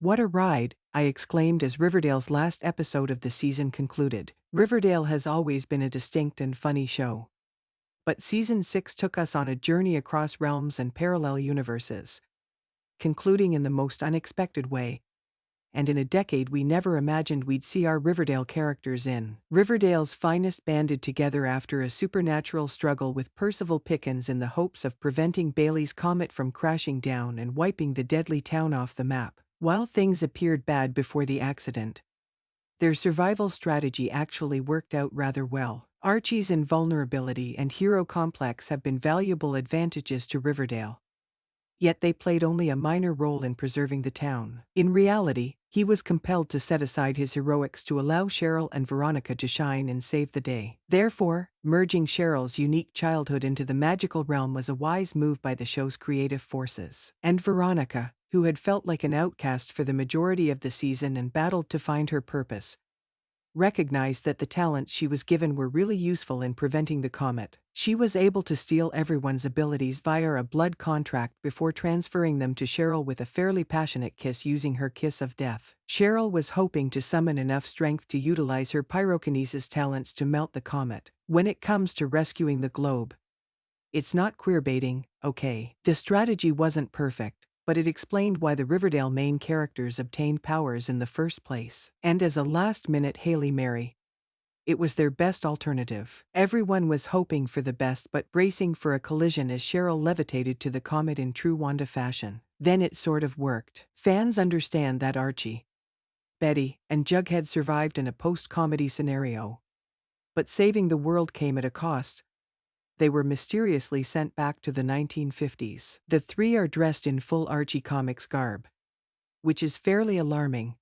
What a ride, I exclaimed as Riverdale's last episode of the season concluded. Riverdale has always been a distinct and funny show. But Season 6 took us on a journey across realms and parallel universes, concluding in the most unexpected way, and in a decade we never imagined we'd see our Riverdale characters in. Riverdale's finest banded together after a supernatural struggle with Percival Pickens in the hopes of preventing Bailey's comet from crashing down and wiping the deadly town off the map. While things appeared bad before the accident, their survival strategy actually worked out rather well. Archie's invulnerability and hero complex have been valuable advantages to Riverdale. Yet they played only a minor role in preserving the town. In reality, he was compelled to set aside his heroics to allow Cheryl and Veronica to shine and save the day. Therefore, merging Cheryl's unique childhood into the magical realm was a wise move by the show's creative forces. And Veronica, who had felt like an outcast for the majority of the season and battled to find her purpose, recognized that the talents she was given were really useful in preventing the comet. She was able to steal everyone's abilities via a blood contract before transferring them to Cheryl with a fairly passionate kiss using her kiss of death. Cheryl was hoping to summon enough strength to utilize her pyrokinesis talents to melt the comet. When it comes to rescuing the globe, it's not queerbaiting, okay. The strategy wasn't perfect, but it explained why the Riverdale main characters obtained powers in the first place. And as a last-minute Hail Mary, it was their best alternative. Everyone was hoping for the best but bracing for a collision as Cheryl levitated to the comet in true Wanda fashion. Then it sort of worked. Fans understand that Archie, Betty, and Jughead survived in a post-comedy scenario. But saving the world came at a cost. They were mysteriously sent back to the 1950s. The three are dressed in full Archie Comics garb, which is fairly alarming,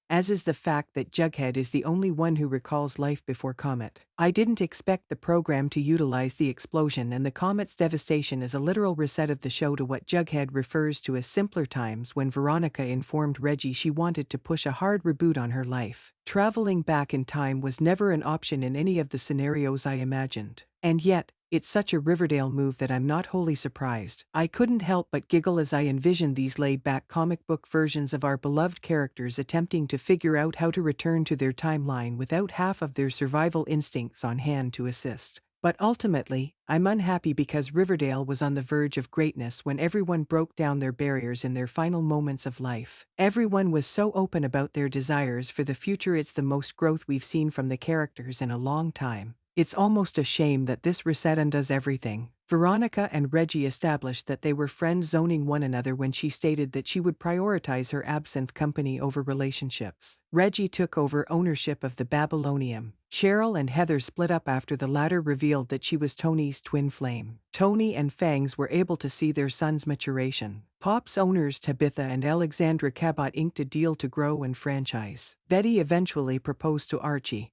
as is the fact that Jughead is the only one who recalls life before Comet. I didn't expect the program to utilize the explosion and the comet's devastation as a literal reset of the show to what Jughead refers to as simpler times when Veronica informed Reggie she wanted to push a hard reboot on her life. Traveling back in time was never an option in any of the scenarios I imagined. And yet, it's such a Riverdale move that I'm not wholly surprised. I couldn't help but giggle as I envisioned these laid-back comic book versions of our beloved characters attempting to figure out how to return to their timeline without half of their survival instincts on hand to assist. But ultimately, I'm unhappy because Riverdale was on the verge of greatness when everyone broke down their barriers in their final moments of life. Everyone was so open about their desires for the future. It's the most growth we've seen from the characters in a long time. It's almost a shame that this reset undoes everything. Veronica and Reggie established that they were friend-zoning one another when she stated that she would prioritize her absinthe company over relationships. Reggie took over ownership of the Babylonium. Cheryl and Heather split up after the latter revealed that she was Tony's twin flame. Tony and Fangs were able to see their son's maturation. Pop's owners Tabitha and Alexandra Cabot inked a deal to grow and franchise. Betty eventually proposed to Archie,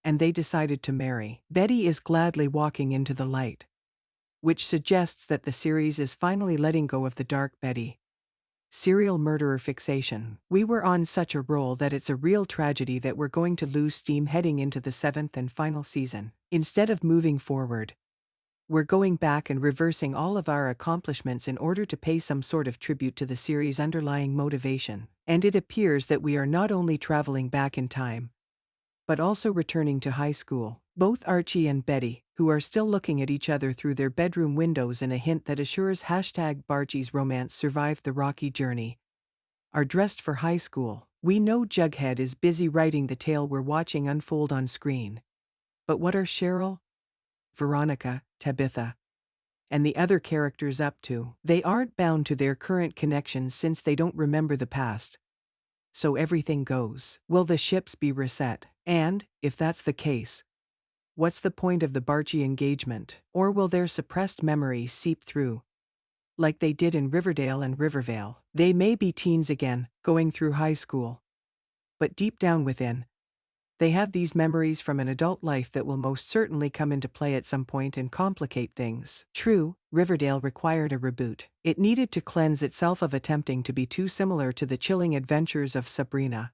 and they decided to marry. Betty is gladly walking into the light, which suggests that the series is finally letting go of the dark Betty serial murderer fixation. We were on such a roll that it's a real tragedy that we're going to lose steam heading into the 7th and final season. Instead of moving forward, we're going back and reversing all of our accomplishments in order to pay some sort of tribute to the series' underlying motivation. And it appears that we are not only traveling back in time, but also returning to high school. Both Archie and Betty, who are still looking at each other through their bedroom windows in a hint that assures #Barchie's romance survived the rocky journey, are dressed for high school. We know Jughead is busy writing the tale we're watching unfold on screen. But what are Cheryl, Veronica, Tabitha, and the other characters up to? They aren't bound to their current connections since they don't remember the past. So everything goes. Will the ships be reset? And, if that's the case, what's the point of the Barchie engagement? Or will their suppressed memories seep through, like they did in Riverdale and Rivervale? They may be teens again, going through high school, but deep down within, they have these memories from an adult life that will most certainly come into play at some point and complicate things. True, Riverdale required a reboot. It needed to cleanse itself of attempting to be too similar to the chilling adventures of Sabrina.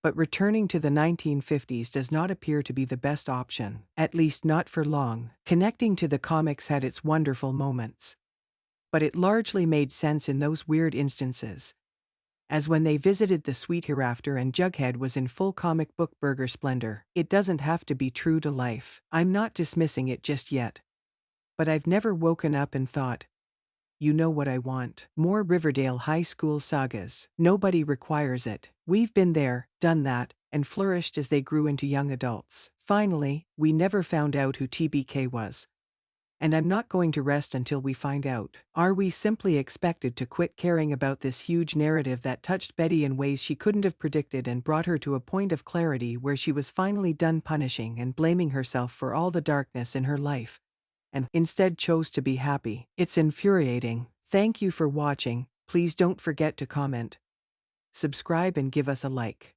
But returning to the 1950s does not appear to be the best option, at least not for long. Connecting to the comics had its wonderful moments, but it largely made sense in those weird instances, as when they visited the sweet hereafter and Jughead was in full comic book burger splendor. It doesn't have to be true to life. I'm not dismissing it just yet. But I've never woken up and thought, you know what I want? More Riverdale high school sagas. Nobody requires it. We've been there, done that, and flourished as they grew into young adults. Finally, we never found out who TBK was. And I'm not going to rest until we find out. Are we simply expected to quit caring about this huge narrative that touched Betty in ways she couldn't have predicted and brought her to a point of clarity where she was finally done punishing and blaming herself for all the darkness in her life, and instead chose to be happy? It's infuriating. Thank you for watching. Please don't forget to comment, subscribe and give us a like.